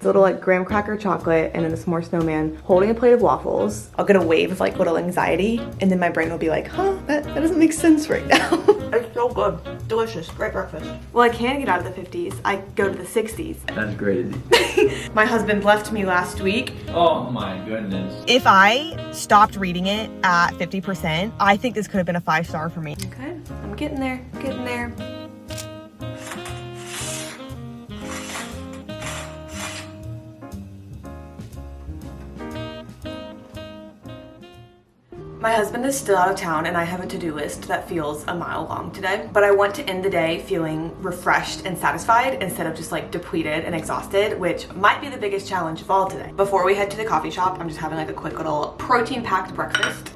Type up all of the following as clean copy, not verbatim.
little like graham cracker chocolate, and then a s'more snowman holding a plate of waffles. I'll get a wave of like little anxiety, and then my brain will be like, huh, that doesn't make sense right now. It's so good. Delicious. Great breakfast. Well, I can't get out of the 50s. I go to the 60s. That's crazy. My husband left me last week. Oh my goodness. If I stopped reading it at 50%, I think this could have been a 5-star for me. Okay, I'm getting there, getting there. My husband is still out of town and I have a to-do list that feels a mile long today, but I want to end the day feeling refreshed and satisfied instead of just like depleted and exhausted, which might be the biggest challenge of all today. Before we head to the coffee shop, I'm just having like a quick little protein-packed breakfast.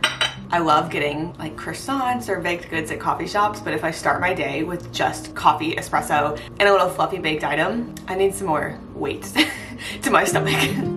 I love getting like croissants or baked goods at coffee shops, but if I start my day with just coffee, espresso, and a little fluffy baked item, I need some more weight to my stomach.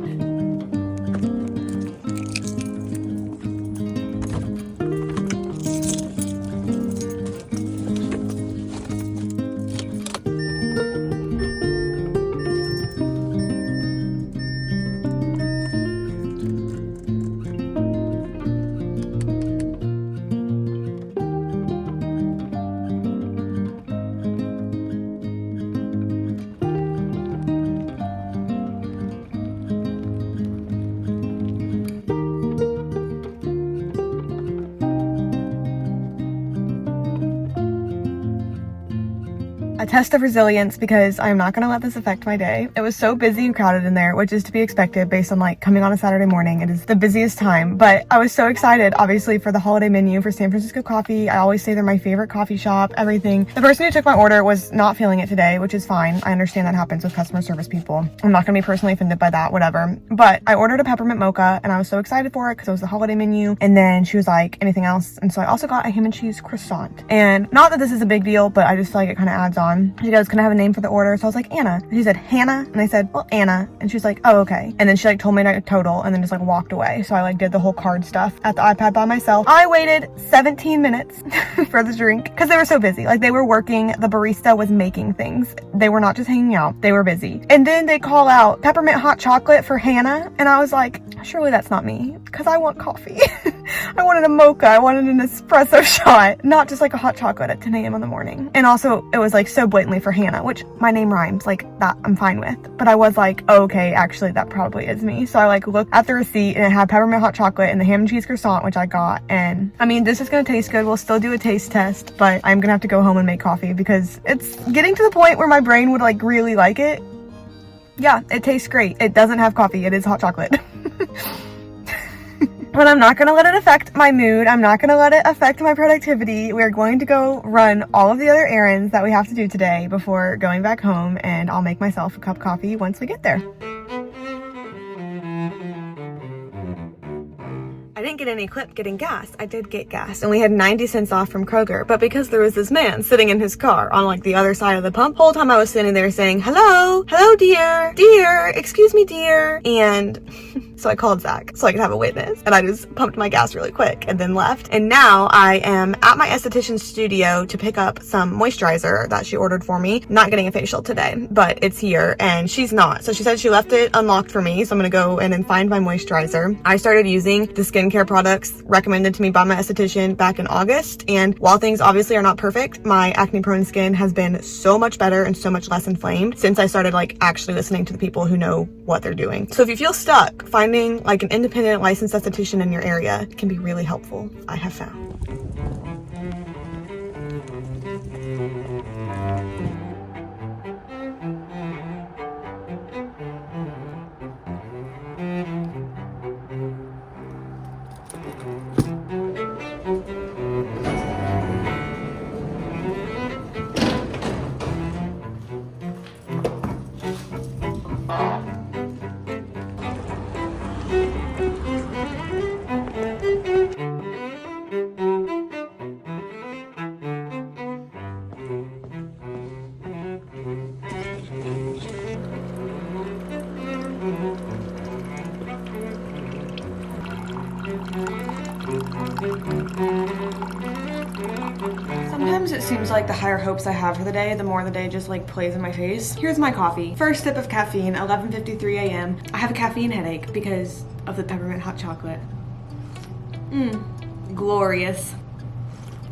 A test of resilience, because I'm not gonna let this affect my day. It was so busy and crowded in there, which is to be expected based on like coming on a Saturday morning. It is the busiest time, but I was so excited, obviously, for the holiday menu for San Francisco Coffee. I always say they're my favorite coffee shop, everything. The person who took my order was not feeling it today, which is fine. I understand that happens with customer service people. I'm not gonna be personally offended by that, whatever. But I ordered a peppermint mocha and I was so excited for it because it was the holiday menu. And then she was like, anything else? And so I also got a ham and cheese croissant. And not that this is a big deal, but I just feel like it kind of adds on. She goes, can I have a name for the order? So I was like, Anna. And she said, Hannah. And I said, well, Anna. And she was like, oh, okay. And then she like told me a total and then just like walked away. So I like did the whole card stuff at the iPad by myself. I waited 17 minutes for the drink because they were so busy. Like they were working. The barista was making things. They were not just hanging out. They were busy. And then they call out peppermint hot chocolate for Hannah. And I was like, surely that's not me because I want coffee. I wanted a mocha. I wanted an espresso shot, not just like a hot chocolate at 10 a.m. in the morning. And also it was like so blatantly for Hannah, which my name rhymes, like that I'm fine with. But I was like, oh, okay, actually that probably is me. So I like looked at the receipt and it had peppermint hot chocolate and the ham and cheese croissant, which I got. And I mean, this is gonna taste good. We'll still do a taste test, but I'm gonna have to go home and make coffee because it's getting to the point where my brain would like really like it. Yeah, it tastes great. It doesn't have coffee. It is hot chocolate. But I'm not going to let it affect my mood. I'm not going to let it affect my productivity. We're going to go run all of the other errands that we have to do today before going back home, and I'll make myself a cup of coffee once we get there. I didn't get any clip getting gas. I did get gas. And we had 90 cents off from Kroger. But because there was this man sitting in his car on like the other side of the pump, whole time I was sitting there saying, hello, hello, dear, excuse me, dear. And so I called Zach so I could have a witness. And I just pumped my gas really quick and then left. And now I am at my esthetician's studio to pick up some moisturizer that she ordered for me. Not getting a facial today, but it's here and she's not. So she said she left it unlocked for me. So I'm gonna go in and find my moisturizer. I started using the skincare products recommended to me by my esthetician back in August. And while things obviously are not perfect, my acne prone skin has been so much better and so much less inflamed since I started like actually listening to the people who know what they're doing. So if you feel stuck, finding like an independent licensed esthetician in your area can be really helpful, I have found. Sometimes it it seems like the higher hopes I have for the day, the more the day just like plays in my face. Here's my coffee. First sip of caffeine, 11:53 a.m. I have a caffeine headache because of the peppermint hot chocolate. Glorious.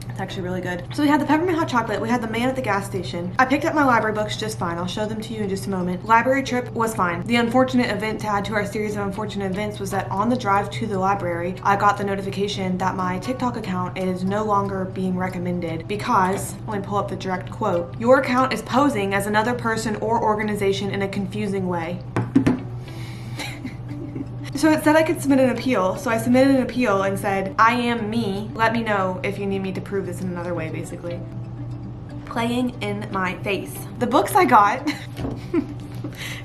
It's actually really good. So we had the peppermint hot chocolate, we had the man at the gas station. I picked up my library books just fine. I'll show them to you in just a moment. Library trip was fine. The unfortunate event to add to our series of unfortunate events was that on the drive to the library, I got the notification that my TikTok account is no longer being recommended because, let me pull up the direct quote, "Your account is posing as another person or organization in a confusing way." So it said I could submit an appeal. So I submitted an appeal and said, "I am me. Let me know if you need me to prove this in another way," basically. Playing in my face. The books I got,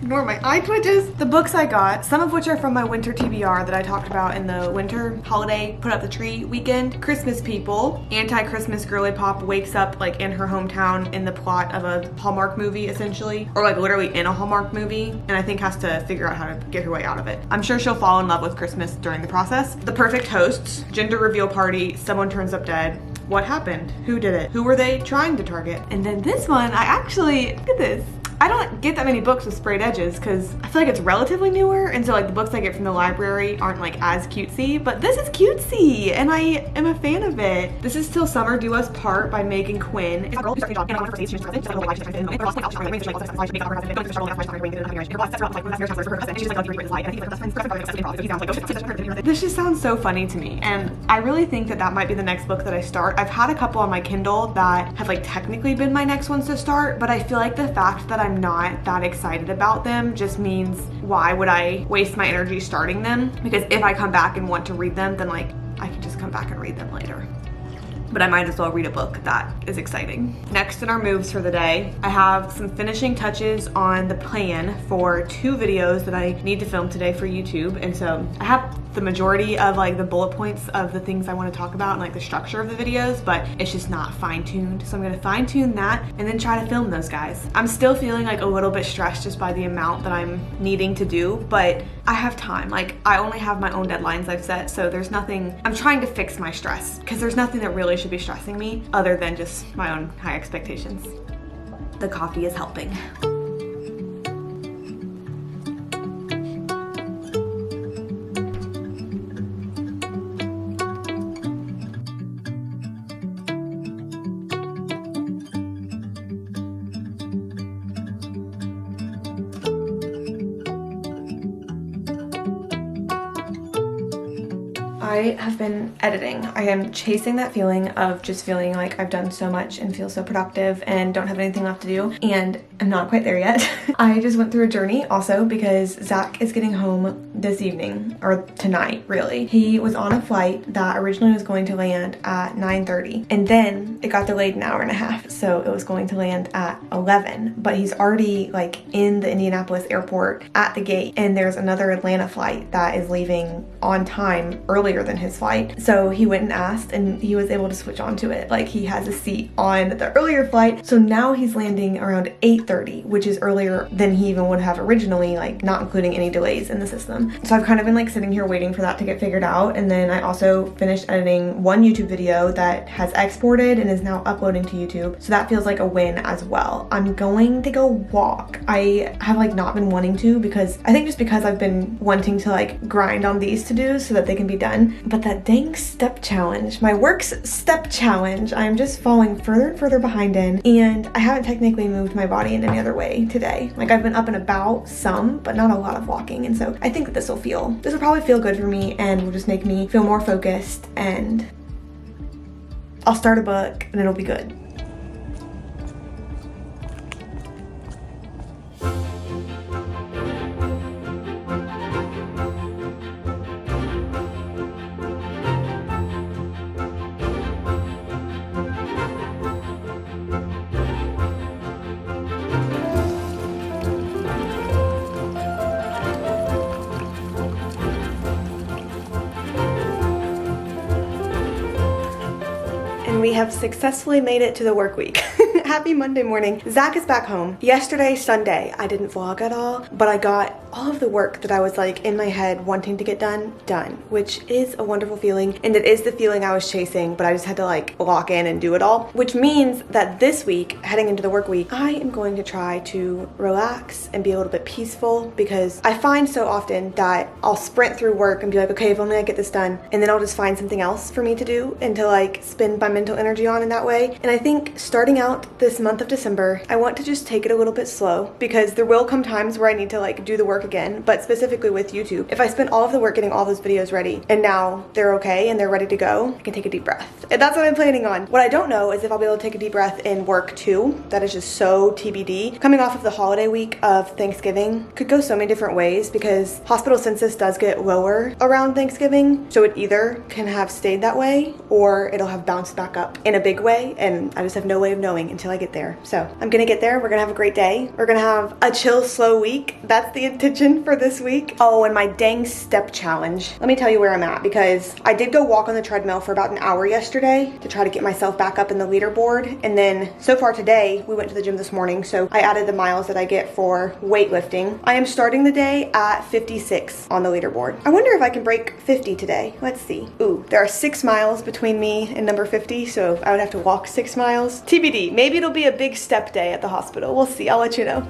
ignore my eye twitches. The books I got, some of which are from my winter TBR that I talked about in the winter holiday put up the tree weekend. Christmas People, anti-Christmas girly pop wakes up like in her hometown in the plot of a Hallmark movie essentially, or like literally in a Hallmark movie, and I think has to figure out how to get her way out of it. I'm sure she'll fall in love with Christmas during the process. The Perfect Hosts, gender reveal party, someone turns up dead. What happened? Who did it? Who were they trying to target? And then this one, I actually, look at this. I don't get that many books with sprayed edges because I feel like it's relatively newer, and so like the books I get from the library aren't like as cutesy, but this is cutesy and I am a fan of it. This is Till Summer Do Us Part by Megan Quinn. This just sounds so funny to me, and I really think that that might be the next book that I start. I've had a couple on my Kindle that have like technically been my next ones to start, but I feel like the fact that I'm not that excited about them just means why would I waste my energy starting them? Because if I come back and want to read them, then like I can just come back and read them later. But I might as well read a book that is exciting. Next in our moves for the day, I have some finishing touches on the plan for 2 videos that I need to film today for YouTube. And so I have the majority of like the bullet points of the things I want to talk about and like the structure of the videos, but it's just not fine-tuned. So I'm gonna fine-tune that and then try to film those guys. I'm still feeling like a little bit stressed just by the amount that I'm needing to do, but I have time. Like I only have my own deadlines I've set, so there's nothing, I'm trying to fix my stress because there's nothing that really should be stressing me other than just my own high expectations. The coffee is helping. I have been editing. I am chasing that feeling of just feeling like I've done so much and feel so productive and don't have anything left to do, and I'm not quite there yet. I just went through a journey also because Zach is getting home this evening, or tonight really. He was on a flight that originally was going to land at 9:30 and then it got delayed an hour and a half, so it was going to land at 11, but he's already like in the Indianapolis airport at the gate, and there's another Atlanta flight that is leaving on time earlier than his flight. So he went and asked and he was able to switch onto it. Like he has a seat on the earlier flight. So now he's landing around 8:30, which is earlier than he even would have originally, like not including any delays in the system. So I've kind of been like sitting here waiting for that to get figured out. And then I also finished editing one YouTube video that has exported and is now uploading to YouTube. So that feels like a win as well. I'm going to go walk. I have like not been wanting to because I think just because I've been wanting to like grind on these to-dos so that they can be done. But that dang step challenge, my work's step challenge, I'm just falling further and further behind in, and I haven't technically moved my body in any other way today. Like I've been up and about some, but not a lot of walking, and so I think that this will probably feel good for me and will just make me feel more focused, and I'll start a book and it'll be good. We have successfully made it to the work week. Happy Monday morning. Zach is back home. Yesterday, Sunday, I didn't vlog at all, but I got all of the work that I was like in my head wanting to get done, which is a wonderful feeling. And it is the feeling I was chasing, but I just had to like lock in and do it all, which means that this week, heading into the work week, I am going to try to relax and be a little bit peaceful, because I find so often that I'll sprint through work and be like, okay, if only I get this done, and then I'll just find something else for me to do and to like spend my mental energy on in that way. And I think starting out this month of December, I want to just take it a little bit slow, because there will come times where I need to like do the work again. But specifically with YouTube, if I spent all of the work getting all those videos ready and now they're okay and they're ready to go, I can take a deep breath. And that's what I'm planning on. What I don't know is if I'll be able to take a deep breath in work too. That is just so TBD. Coming off of the holiday week of Thanksgiving could go so many different ways, because hospital census does get lower around Thanksgiving. So it either can have stayed that way or it'll have bounced back up in a big way. And I just have no way of knowing until I get there. So I'm gonna get there. We're gonna have a great day. We're gonna have a chill, slow week. That's the intention for this week. Oh, and my dang step challenge. Let me tell you where I'm at, because I did go walk on the treadmill for about an hour yesterday to try to get myself back up in the leaderboard. And then so far today, we went to the gym this morning, so I added the miles that I get for weightlifting. I am starting the day at 56 on the leaderboard. I wonder if I can break 50 today. Let's see. Ooh, there are 6 miles between me and number 50, so I would have to walk 6 miles. TBD. Maybe it'll be a big step day at the hospital. We'll see. I'll let you know.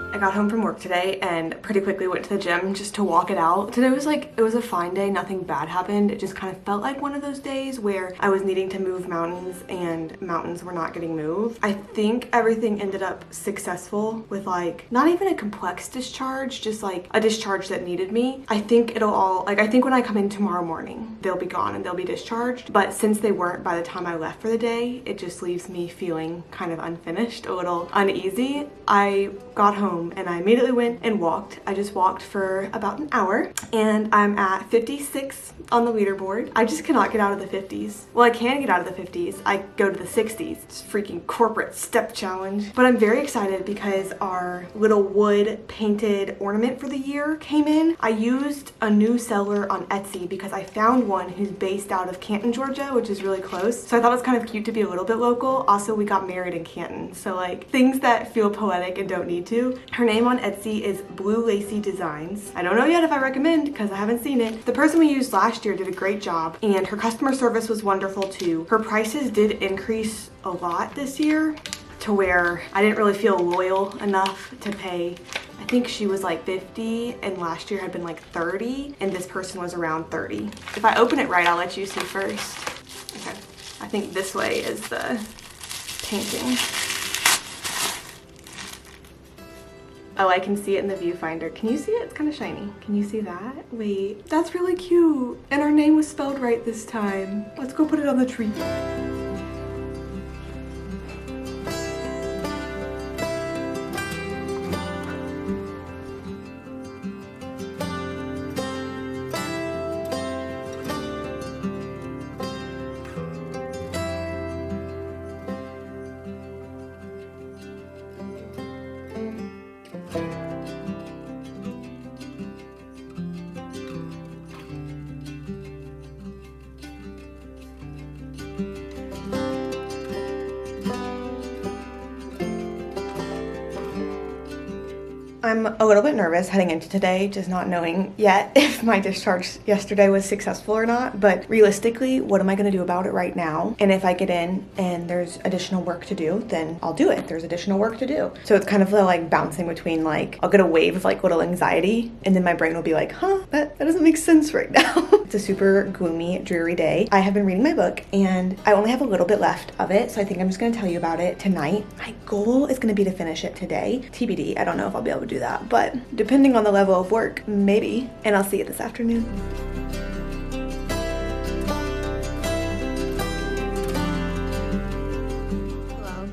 I got home from work today and pretty quickly went to the gym just to walk it out. Today was like, it was a fine day, nothing bad happened. It just kind of felt like one of those days where I was needing to move mountains and mountains were not getting moved. I think everything ended up successful with like, not even a complex discharge, just like a discharge that needed me. I think it'll all, like I think when I come in tomorrow morning, they'll be gone and they'll be discharged. But since they weren't by the time I left for the day, it just leaves me feeling kind of unfinished, a little uneasy. I got home and I immediately went and walked. I just walked for about an hour and I'm at 56 on the leaderboard. I just cannot get out of the 50s. Well, I can get out of the 50s. I go to the 60s. It's freaking corporate step challenge. But I'm very excited because our little wood painted ornament for the year came in. I used a new seller on Etsy because I found one who's based out of Canton, Georgia, which is really close. So I thought it was kind of cute to be a little bit local. Also, we got married in Canton. So like things that feel poetic and don't need to. Her name on Etsy is Blue Lacy Designs. I don't know yet if I recommend because I haven't seen it. The person we used last year did a great job and her customer service was wonderful too. Her prices did increase a lot this year to where I didn't really feel loyal enough to pay. I think she was like 50 and last year had been like 30 and this person was around 30. If I open it right, I'll let you see first. Okay, I think this way is the painting. Oh, I can see it in the viewfinder. Can you see it? It's kind of shiny. Can you see that? Wait, that's really cute. And our name was spelled right this time. Let's go put it on the tree. I'm a little bit nervous heading into today, just not knowing yet if my discharge yesterday was successful or not, but realistically, what am I gonna do about it right now? And if I get in and there's additional work to do, then I'll do it. There's additional work to do. So it's kind of like bouncing between like, I'll get a wave of like little anxiety and then my brain will be like, huh, that doesn't make sense right now. It's a super gloomy, dreary day. I have been reading my book and I only have a little bit left of it, so I think I'm just gonna tell you about it tonight. My goal is gonna be to finish it today. TBD, I don't know if I'll be able to do that, but depending on the level of work, maybe. And I'll see you this afternoon. Hello.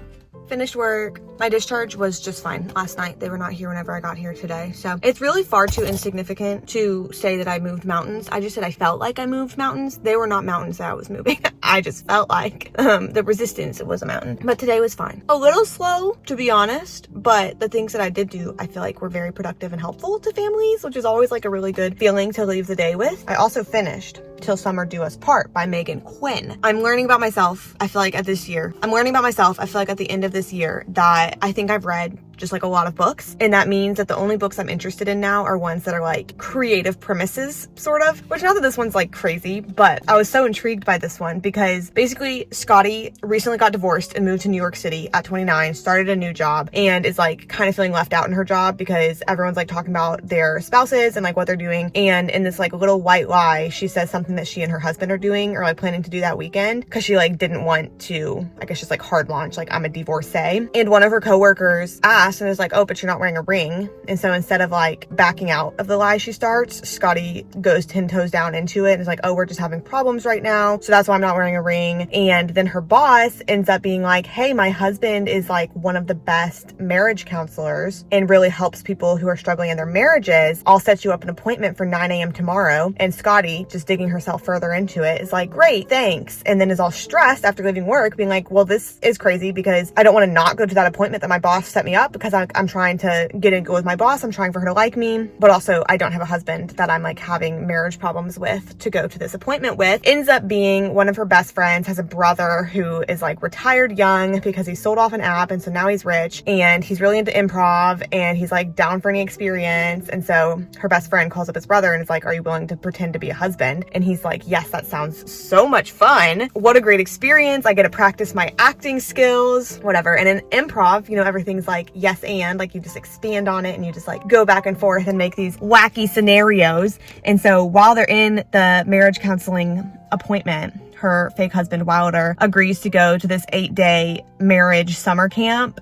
Finished work. My discharge was just fine last night. They were not here whenever I got here today. So it's really far too insignificant to say that I moved mountains. I just said I felt like I moved mountains. They were not mountains that I was moving. I just felt like the resistance was a mountain. But today was fine. A little slow, to be honest, but the things that I did do, I feel like were very productive and helpful to families, which is always like a really good feeling to leave the day with. I also finished Till Summer Do Us Part by Megan Quinn. I'm learning about myself, I feel like at the end of this year that I think I've read just like a lot of books. And that means that the only books I'm interested in now are ones that are like creative premises, sort of. Which not that this one's like crazy, but I was so intrigued by this one because basically Scotty recently got divorced and moved to New York City at 29, started a new job, and is like kind of feeling left out in her job because everyone's like talking about their spouses and like what they're doing. And in this like little white lie, she says something that she and her husband are doing or like planning to do that weekend because she like didn't want to, I guess, just like hard launch, like I'm a divorcee. And one of her coworkers asked and is like, oh, but you're not wearing a ring. And so instead of like backing out of the lie she starts, Scotty goes 10 toes down into it and is like, oh, we're just having problems right now, so that's why I'm not wearing a ring. And then her boss ends up being like, hey, my husband is like one of the best marriage counselors and really helps people who are struggling in their marriages. I'll set you up an appointment for 9 a.m. tomorrow. And Scotty, just digging herself further into it, is like, great, thanks. And then is all stressed after leaving work, being like, well, this is crazy because I don't want to not go to that appointment that my boss set me up because I'm trying to get in good with my boss. I'm trying for her to like me, but also I don't have a husband that I'm like having marriage problems with to go to this appointment with. Ends up being one of her best friends has a brother who is like retired young because he sold off an app, and so now he's rich and he's really into improv and he's like down for any experience. And so her best friend calls up his brother and is like, are you willing to pretend to be a husband? And he's like, yes, that sounds so much fun. What a great experience. I get to practice my acting skills, whatever. And in improv, you know, everything's like yes and, like you just expand on it and you just like go back and forth and make these wacky scenarios. And so while they're in the marriage counseling appointment, her fake husband Wilder agrees to go to this 8-day marriage summer camp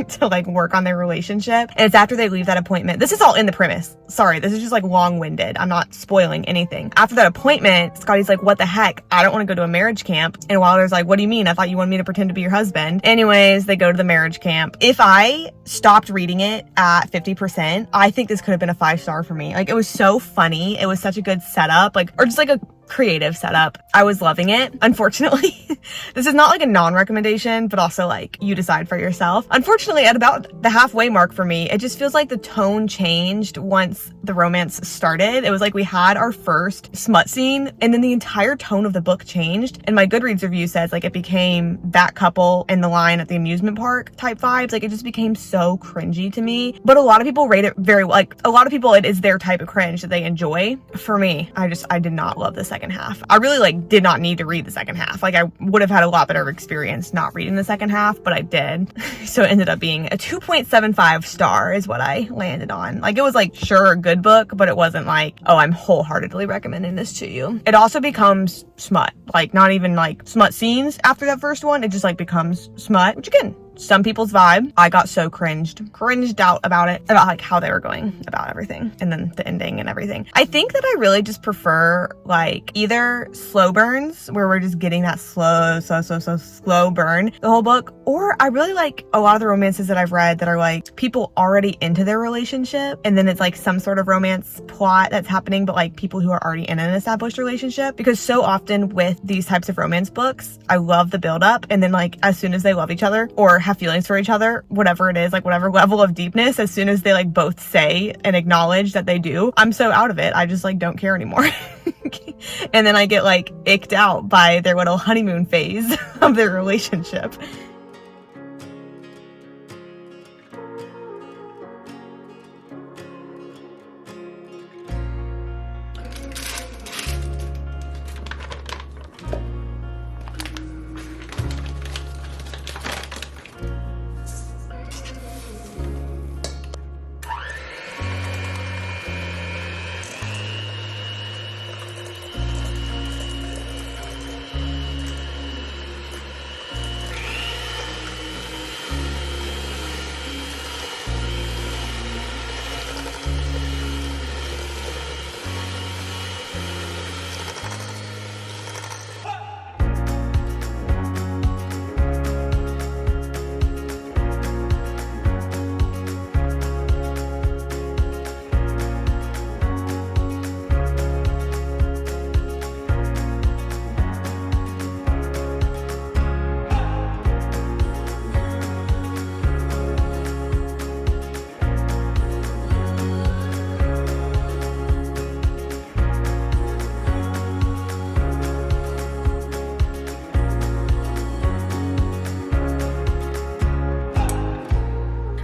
to like work on their relationship. And it's after they leave that appointment. This is all in the premise. Sorry, this is just like long-winded. I'm not spoiling anything. After that appointment, Scotty's like, what the heck? I don't want to go to a marriage camp. And Wilder's like, what do you mean? I thought you wanted me to pretend to be your husband. Anyways, they go to the marriage camp. If I stopped reading it at 50%, I think this could have been a 5-star for me. Like, it was so funny. It was such a good setup, like, or just like a creative setup. I was loving it. Unfortunately, this is not like a non-recommendation, but also like you decide for yourself. Unfortunately, at about the halfway mark for me, it just feels like the tone changed once the romance started. It was like we had our first smut scene and then the entire tone of the book changed. And my Goodreads review says like it became that couple in the line at the amusement park type vibes. Like it just became so cringy to me. But a lot of people rate it very well. Like a lot of people, it is their type of cringe that they enjoy. For me, I did not love the second half. I really like did not need to read the second half. Like I would have had a lot better experience not reading the second half, but I did. So it ended up being a 2.75 star is what I landed on. Like it was like, sure, a good book, but it wasn't like, oh, I'm wholeheartedly recommending this to you. It also becomes smut, like not even like smut scenes after that first one. It just like becomes smut, which again, some people's vibe. I got so cringed out about it, about like how they were going about everything and then the ending and everything. I think that I really just prefer like either slow burns where we're just getting that slow burn the whole book, or I really like a lot of the romances that I've read that are like people already into their relationship and then it's like some sort of romance plot that's happening, but like people who are already in an established relationship. Because so often with these types of romance books, I love the build up and then like as soon as they love each other or have feelings for each other, whatever it is, like whatever level of deepness, as soon as they like both say and acknowledge that they do, I'm so out of it. I just like don't care anymore. And then I get like icked out by their little honeymoon phase of their relationship.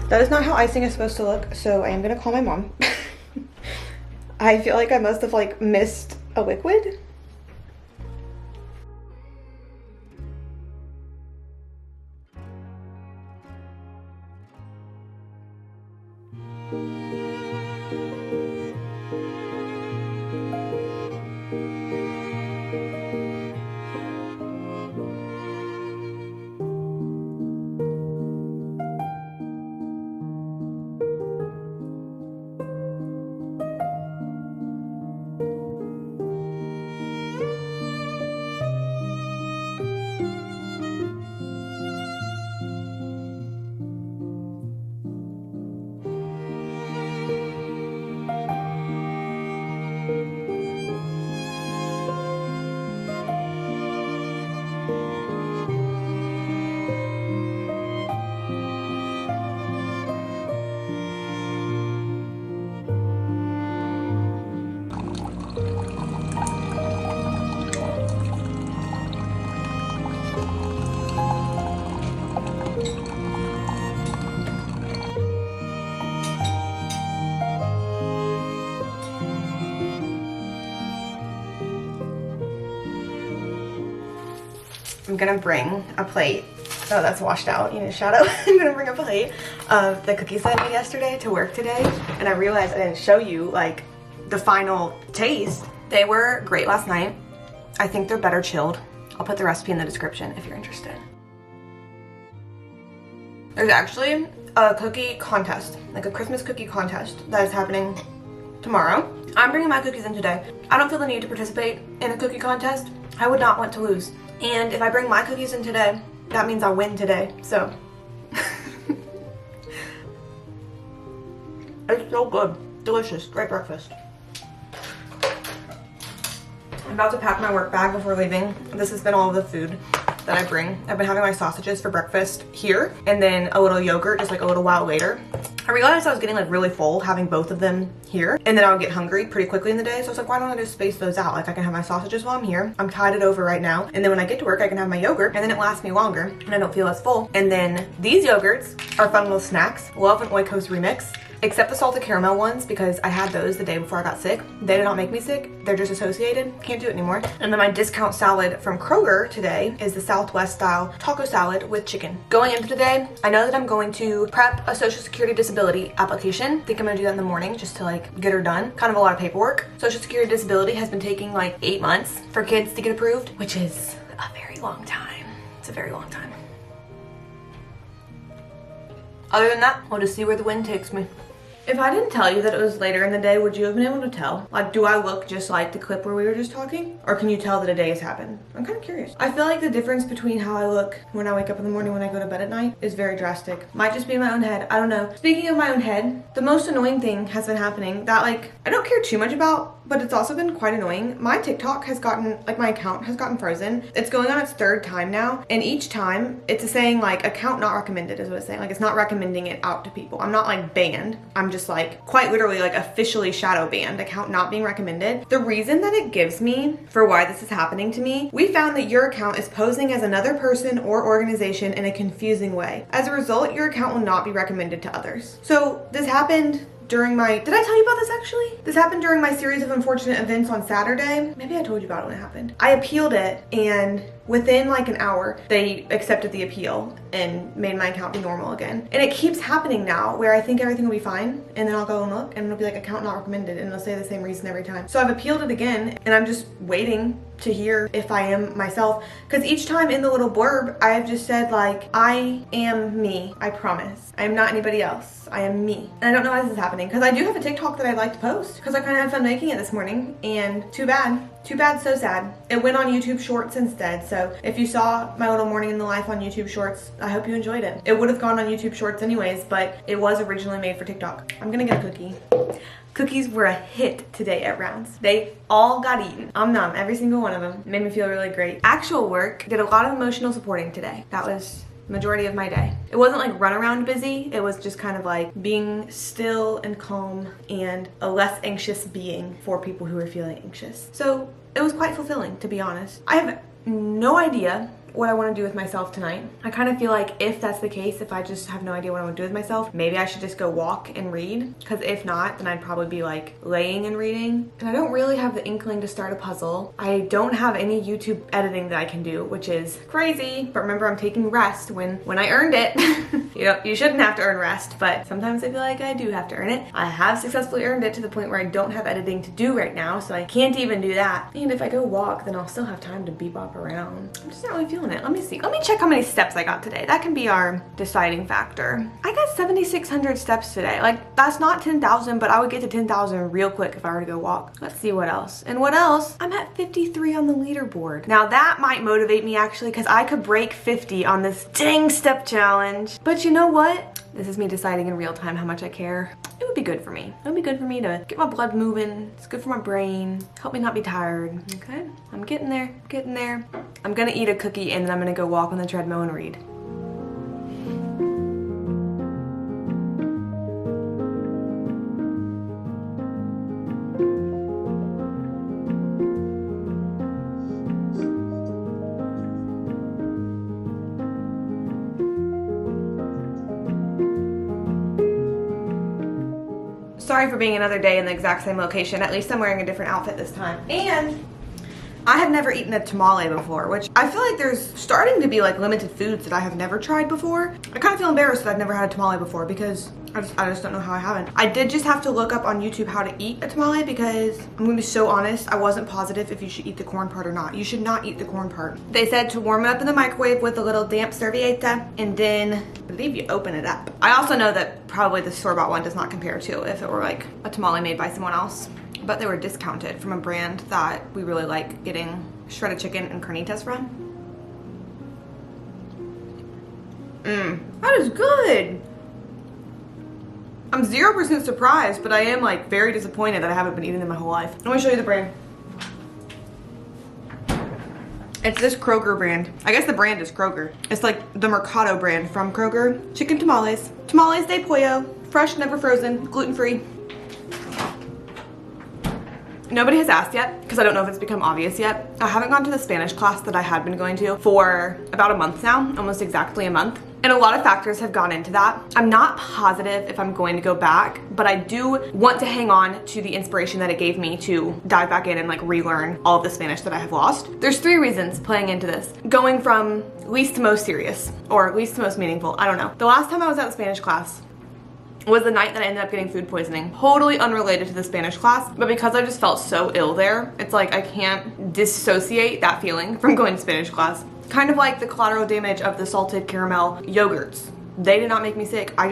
That is not how icing is supposed to look, so I am gonna call my mom. I feel like I must have like missed a liquid. I'm gonna bring a plate. Oh, that's washed out. You need a shadow. I'm gonna bring a plate of the cookies I made yesterday to work today. And I realized I didn't show you like the final taste. They were great last night. I think they're better chilled. I'll put the recipe in the description if you're interested. There's actually a cookie contest, like a Christmas cookie contest that is happening tomorrow. I'm bringing my cookies in today. I don't feel the need to participate in a cookie contest. I would not want to lose. And if I bring my cookies in today, that means I'll win today, so. It's so good. Delicious. Great breakfast. I'm about to pack my work bag before leaving. This has been all of the food that I bring. I've been having my sausages for breakfast here, and then a little yogurt just like a little while later. I realized I was getting like really full having both of them here, and then I would get hungry pretty quickly in the day, so I was like, why don't I just space those out? Like I can have my sausages while I'm here. I'm tied it over right now, and then when I get to work I can have my yogurt, and then it lasts me longer, and I don't feel as full. And then these yogurts are fun little snacks. Love an Oikos remix. Except the salted caramel ones, because I had those the day before I got sick. They did not make me sick. They're just associated. Can't do it anymore. And then my discount salad from Kroger today is the Southwest style taco salad with chicken. Going into today, I know that I'm going to prep a Social Security disability application. I think I'm gonna do that in the morning just to like get her done. Kind of a lot of paperwork. Social Security disability has been taking like 8 months for kids to get approved, which is a very long time. It's a very long time. Other than that, we'll just see where the wind takes me. If I didn't tell you that it was later in the day, would you have been able to tell? Like, do I look just like the clip where we were just talking? Or can you tell that a day has happened? I'm kind of curious. I feel like the difference between how I look when I wake up in the morning and when I go to bed at night is very drastic. Might just be in my own head. I don't know. Speaking of my own head, the most annoying thing has been happening that like, I don't care too much about, but it's also been quite annoying. My TikTok has gotten, like my account has gotten frozen. It's going on its 3rd time now. And each time it's saying like account not recommended is what it's saying. Like it's not recommending it out to people. I'm not like banned. I'm just like quite literally like officially shadow banned, account not being recommended. The reason that it gives me for why this is happening to me, we found that your account is posing as another person or organization in a confusing way. As a result, your account will not be recommended to others. So this happened during my, did I tell you about this actually? This happened during my series of unfortunate events on Saturday. Maybe I told you about it when it happened. I appealed it, and within like an hour, they accepted the appeal and made my account be normal again. And it keeps happening now where I think everything will be fine, and then I'll go and look and it'll be like account not recommended, and it'll say the same reason every time. So I've appealed it again, and I'm just waiting to hear if I am myself. Because each time in the little blurb, I have just said like, I am me, I promise. I am not anybody else. I am me. And I don't know why this is happening, because I do have a TikTok that I'd like to post, because I kind of had fun making it this morning, and too bad. Too bad, so sad. It went on YouTube Shorts instead, so if you saw my little morning in the life on YouTube Shorts, I hope you enjoyed it. It would have gone on YouTube Shorts anyways, but it was originally made for TikTok. I'm gonna get a cookie. Cookies were a hit today at Rounds. They all got eaten. Nom, every single one of them. Made me feel really great. Actual work did a lot of emotional supporting today. That was majority of my day. It wasn't like run around busy. It was just kind of like being still and calm and a less anxious being for people who are feeling anxious. So it was quite fulfilling, to be honest. I have no idea what I want to do with myself tonight. I kind of feel like if that's the case, if I just have no idea what I want to do with myself, maybe I should just go walk and read. Because if not, then I'd probably be like laying and reading. And I don't really have the inkling to start a puzzle. I don't have any YouTube editing that I can do, which is crazy. But remember, I'm taking rest when I earned it. You shouldn't have to earn rest, but sometimes I feel like I do have to earn it. I have successfully earned it to the point where I don't have editing to do right now, so I can't even do that. And if I go walk, then I'll still have time to bebop around. I'm just not really feeling it. Let me see. Let me check how many steps I got today. That can be our deciding factor. I got 7,600 steps today. Like, that's not 10,000, but I would get to 10,000 real quick if I were to go walk. Let's see what else. And what else? I'm at 53 on the leaderboard. Now that might motivate me actually, because I could break 50 on this dang step challenge. But you know what? This is me deciding in real time how much I care. It would be good for me. It would be good for me to get my blood moving. It's good for my brain. Help me not be tired. Okay, I'm getting there, getting there. I'm gonna eat a cookie and then I'm gonna go walk on the treadmill and read. Sorry for being another day in the exact same location. At least I'm wearing a different outfit this time. And I have never eaten a tamale before, which I feel like there's starting to be like limited foods that I have never tried before. I kind of feel embarrassed that I've never had a tamale before because I just don't know how I haven't. I did just have to look up on YouTube how to eat a tamale because I'm gonna be so honest, I wasn't positive if you should eat the corn part or not. You should not eat the corn part. They said to warm it up in the microwave with a little damp serviette and then I believe you open it up. I also know that probably the store-bought one does not compare to if it were like a tamale made by someone else. But they were discounted from a brand that we really like getting shredded chicken and carnitas from. That is good. I'm 0% surprised, but I am like very disappointed that I haven't been eating them my whole life. Let me show you the brand. It's this Kroger brand. I guess the brand is Kroger. It's like the Mercado brand from Kroger. Chicken tamales. Tamales de pollo. Fresh, never frozen, gluten-free. Nobody has asked yet, because I don't know if it's become obvious yet. I haven't gone to the Spanish class that I had been going to for about a month now, almost exactly a month. And a lot of factors have gone into that. I'm not positive if I'm going to go back, but I do want to hang on to the inspiration that it gave me to dive back in and like relearn all of the Spanish that I have lost. There's 3 reasons playing into this. Going from least to most serious, or least to most meaningful, I don't know. The last time I was at the Spanish class was the night that I ended up getting food poisoning. Totally unrelated to the Spanish class, but because I just felt so ill there, it's like I can't dissociate that feeling from going to Spanish class. Kind of like the collateral damage of the salted caramel yogurts. They did not make me sick. I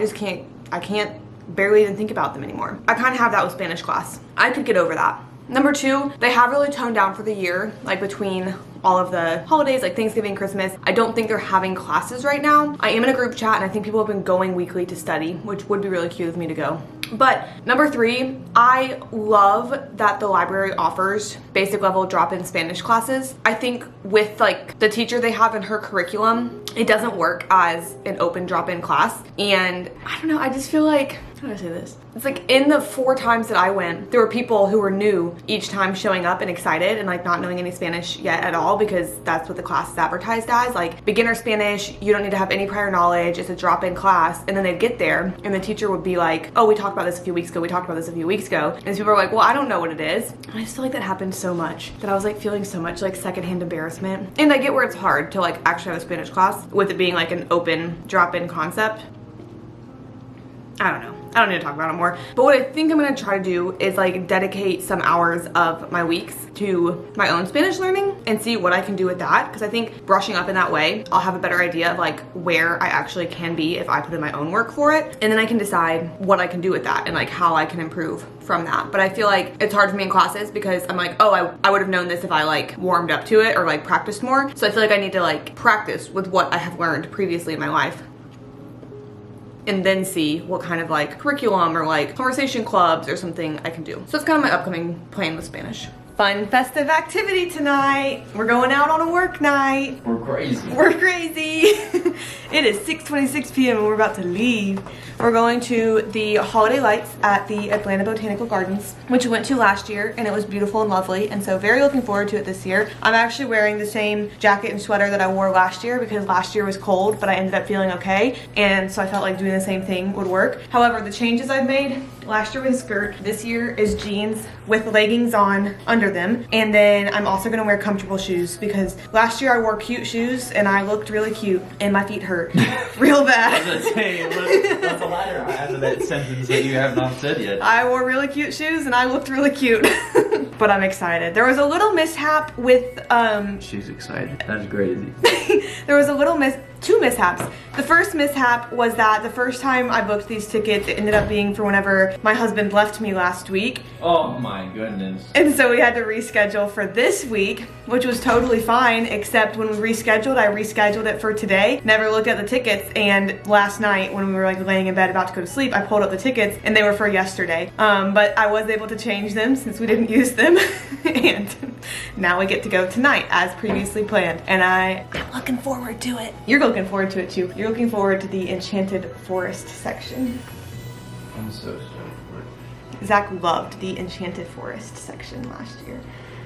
can't barely even think about them anymore. I kind of have that with Spanish class. I could get over that. Number 2, they have really toned down for the year, like between all of the holidays, like Thanksgiving, Christmas. I don't think they're having classes right now. I am in a group chat and I think people have been going weekly to study, which would be really cute of me to go. But number 3, I love that the library offers basic level drop-in Spanish classes. I think with like the teacher they have in her curriculum, it doesn't work as an open drop-in class. And I don't know, I just feel like, how do I say this? It's like in the 4 times that I went, there were people who were new each time showing up and excited and like not knowing any Spanish yet at all, because that's what the class is advertised as. Like beginner Spanish, you don't need to have any prior knowledge, it's a drop-in class. And then they'd get there and the teacher would be like, oh, we talked about this a few weeks ago, we talked about this a few weeks ago. And people are like, well, I don't know what it is. And I just feel like that happened so much that I was like feeling so much like secondhand embarrassment. And I get where it's hard to like actually have a Spanish class with it being like an open drop-in concept. I don't know. I don't need to talk about it more. But what I think I'm gonna try to do is like dedicate some hours of my weeks to my own Spanish learning and see what I can do with that. Because I think brushing up in that way, I'll have a better idea of like where I actually can be if I put in my own work for it. And then I can decide what I can do with that and like how I can improve from that. But I feel like it's hard for me in classes because I'm like, oh, I would have known this if I like warmed up to it or like practiced more. So I feel like I need to like practice with what I have learned previously in my life, and then see what kind of like curriculum or like conversation clubs or something I can do. So that's kind of my upcoming plan with Spanish. Fun festive activity tonight. We're going out on a work night. We're crazy. We're crazy. It is 6:26 p.m. and we're about to leave. We're going to the holiday lights at the Atlanta Botanical Gardens, which we went to last year, and it was beautiful and lovely, and so very looking forward to it this year. I'm actually wearing the same jacket and sweater that I wore last year because last year was cold, but I ended up feeling okay, and so I felt like doing the same thing would work. However, the changes I've made, last year was a skirt, this year is jeans with leggings on under them, and then I'm also gonna wear comfortable shoes because last year I wore cute shoes and I looked really cute and my feet hurt real bad. I was gonna say, what's the latter half of that sentence that you have not said yet? I wore really cute shoes and I looked really cute. But I'm excited. There was a little mishap with She's excited. That's crazy. there was a little two mishaps. The first mishap was that the first time I booked these tickets, it ended up being for whenever my husband left me last week. Oh my goodness. And so we had to reschedule for this week, which was totally fine, except when we rescheduled, I rescheduled it for today. Never looked at the tickets, and last night when we were like laying in bed about to go to sleep, I pulled up the tickets and they were for yesterday. But I was able to change them since we didn't use them. And now we get to go tonight as previously planned. And I'm looking forward to it. You're looking forward to it too. You're looking forward to the Enchanted Forest section. I'm so stoked for it. Zach loved the Enchanted Forest section last year.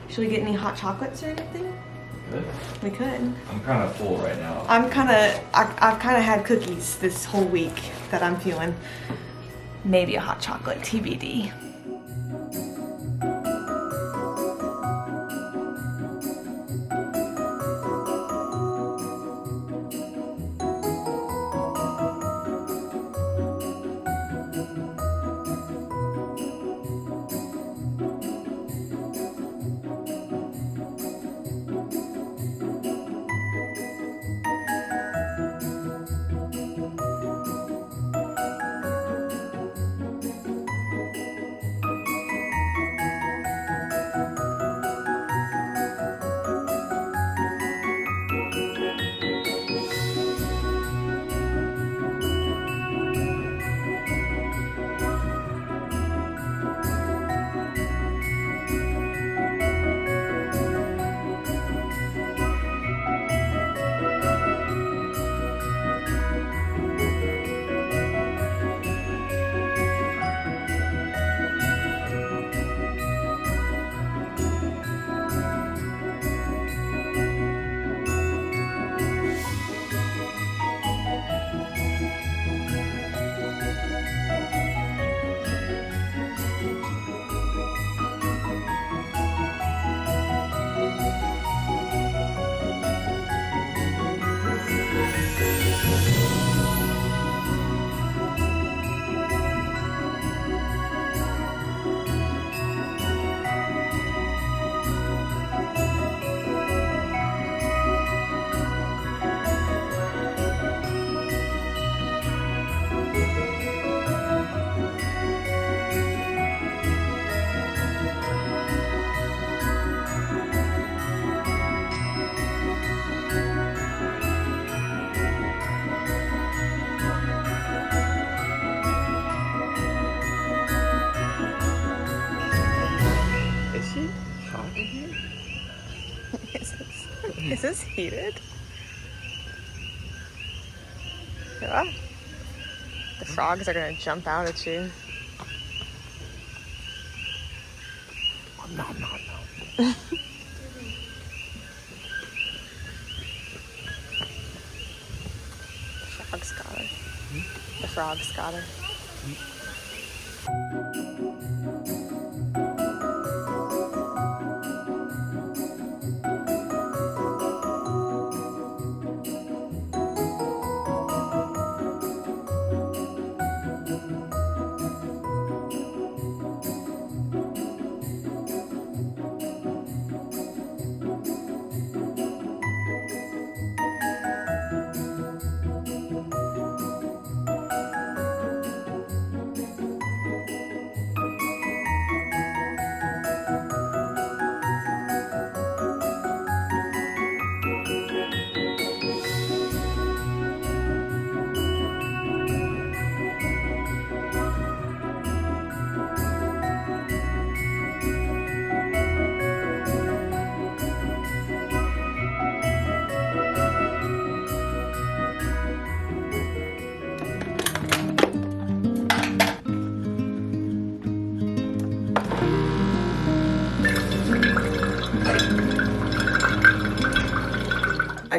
Should we get any hot chocolates or anything? Good. We could. I'm kind of full right now. I've kind of had cookies this whole week that I'm feeling. Maybe a hot chocolate, TBD. Is this heated? Yeah. The frogs are gonna jump out at you. No. The frogs got her. The frogs got her.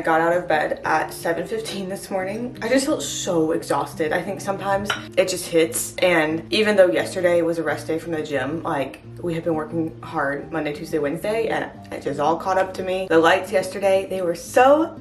got out of bed at 7:15 this morning. I just felt so exhausted. I think sometimes it just hits, and even though yesterday was a rest day from the gym, like we have been working hard Monday, Tuesday, Wednesday, and it just all caught up to me. The lights yesterday, they were so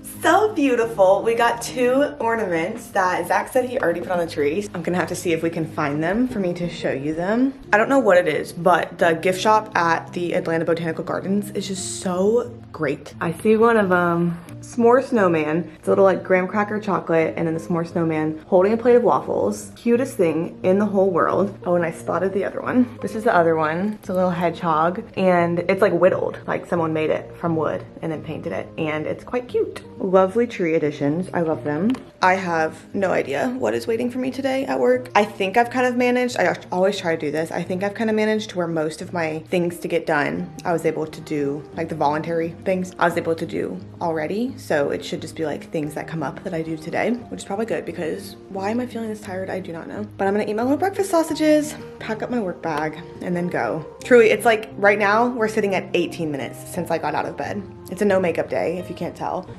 beautiful. We got 2 ornaments that Zach said he already put on the trees. I'm gonna have to see if we can find them for me to show you them. I don't know what it is, but the gift shop at the Atlanta Botanical Gardens is just so great. I see one of them. S'more snowman. It's a little like graham cracker chocolate, and then the s'more snowman holding a plate of waffles. Cutest thing in the whole world. Oh, and I spotted the other one. This is the other one. It's a little hedgehog, and it's like whittled, like someone made it from wood and then painted it, and it's quite cute. Lovely tree additions. I love them. I have no idea what is waiting for me today at work. I think I've kind of managed, I always try to do this, I think I've kind of managed to where most of my things to get done, I was able to do, like the voluntary things, I was able to do already. So it should just be like things that come up that I do today, which is probably good because why am I feeling this tired? I do not know. But I'm gonna eat my little breakfast sausages, pack up my work bag, and then go. Truly, it's like right now we're sitting at 18 minutes since I got out of bed. It's a no makeup day, if you can't tell.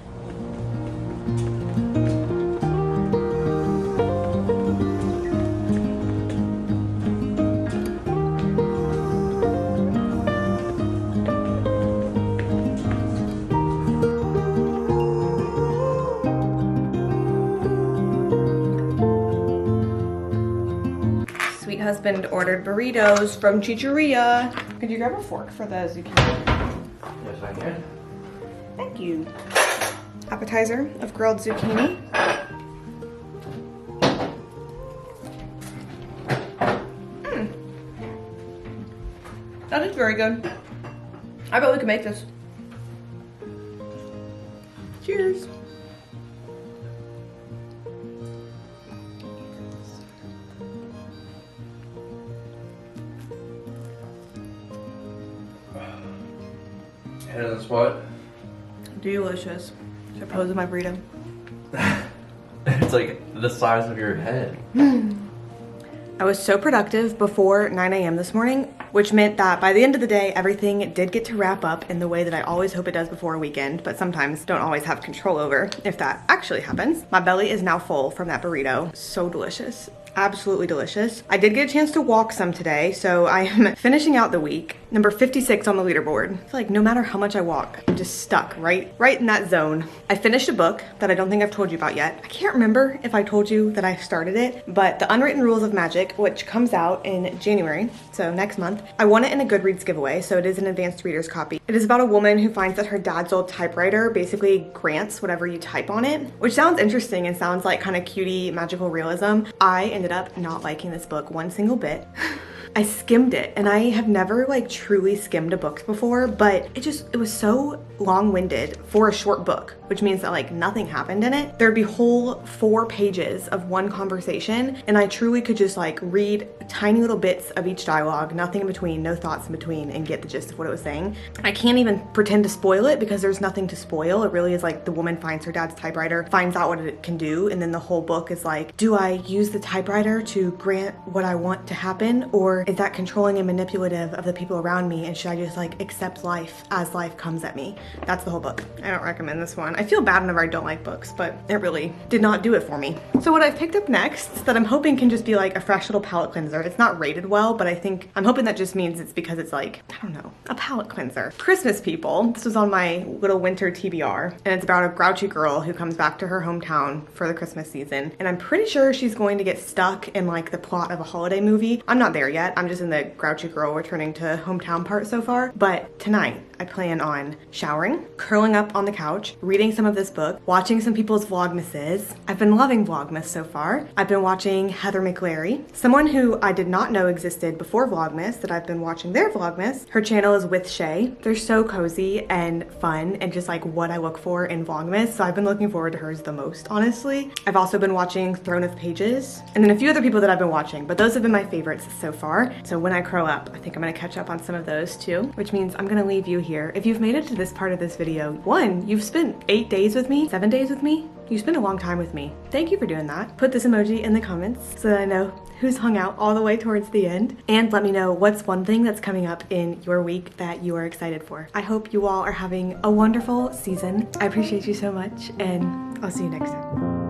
Husband ordered burritos from Chicheria. Could you grab a fork for the zucchini? Yes, I can. Thank you. Appetizer of grilled zucchini. That is very good. I bet we can make this. Cheers. Head on the spot. Delicious. Should I pose in my burrito? It's like the size of your head. I was so productive before 9 a.m. this morning, which meant that by the end of the day, everything did get to wrap up in the way that I always hope it does before a weekend, but sometimes don't always have control over if that actually happens. My belly is now full from that burrito. So delicious. Absolutely delicious. I did get a chance to walk some today, so I am finishing out the week. Number 56 on the leaderboard. I feel like no matter how much I walk, I'm just stuck right in that zone. I finished a book that I don't think I've told you about yet. I can't remember if I told you that I started it, but The Unwritten Rules of Magic, which comes out in January, so next month. I won it in a Goodreads giveaway, so it is an advanced reader's copy. It is about a woman who finds that her dad's old typewriter basically grants whatever you type on it, which sounds interesting and sounds like kind of cutie magical realism. I ended up not liking this book one single bit. I skimmed it, and I have never like truly skimmed a book before, but it was so long-winded for a short book, which means that like nothing happened in it. There'd be whole 4 pages of one conversation, and I truly could just like read tiny little bits of each dialogue, nothing in between, no thoughts in between, and get the gist of what it was saying. I can't even pretend to spoil it because there's nothing to spoil. It really is like the woman finds her dad's typewriter, finds out what it can do, and then the whole book is like, do I use the typewriter to grant what I want to happen, or is that controlling and manipulative of the people around me, and should I just like accept life as life comes at me? That's the whole book. I don't recommend this one. I feel bad whenever I don't like books, but it really did not do it for me. So what I've picked up next that I'm hoping can just be like a fresh little palette cleanser. It's not rated well, but I'm hoping that just means it's because it's like, I don't know, a palette cleanser. Christmas People. This was on my little winter TBR, and it's about a grouchy girl who comes back to her hometown for the Christmas season, and I'm pretty sure she's going to get stuck in like the plot of a holiday movie. I'm not there yet. I'm just in the grouchy girl returning to hometown part so far, but tonight I plan on showering, curling up on the couch, reading some of this book, watching some people's vlogmases. I've been loving Vlogmas so far. I've been watching Heather McLary, someone who I did not know existed before Vlogmas, that I've been watching their Vlogmas. Her channel is With Shay. They're so cozy and fun and just like what I look for in Vlogmas, so I've been looking forward to hers the most, honestly. I've also been watching Throne of Pages, and then a few other people that I've been watching, but those have been my favorites so far. So when I curl up, I think I'm gonna catch up on some of those too, which means I'm gonna leave you here here. If you've made it to this part of this video, one, you've spent 8 days with me, 7 days with me. You spent a long time with me. Thank you for doing that. Put this emoji in the comments so that I know who's hung out all the way towards the end. And let me know what's one thing that's coming up in your week that you are excited for. I hope you all are having a wonderful season. I appreciate you so much, and I'll see you next time.